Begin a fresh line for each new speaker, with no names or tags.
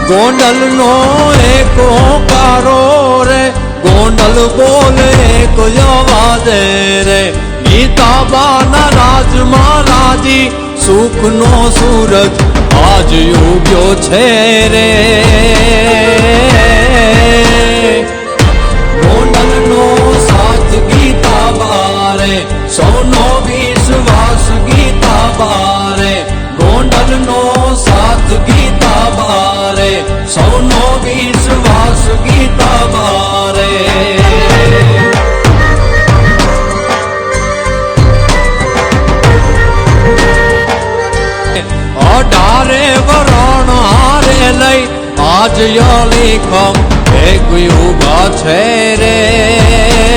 ગોંડલ નો એક હોકારો રે, ગોંડલ બોલે એક અવાજે રે, ગીતાબાના રાજમાં રાજી સુખ નો સૂરજ આજ ઉગ્યો છે રે. ગોંડલ નો સાથ ગીતાબા રે, સૌનો વિશ્વાસ ગીતાબા રે, ગોંડલ નો સાથ ગીતાબા રે, સૌનો વિશ્વાસ ગીતાબા રે. અઢારે વરણ હારે લઈ આજ યલીખમ એક ઉભા છે રે.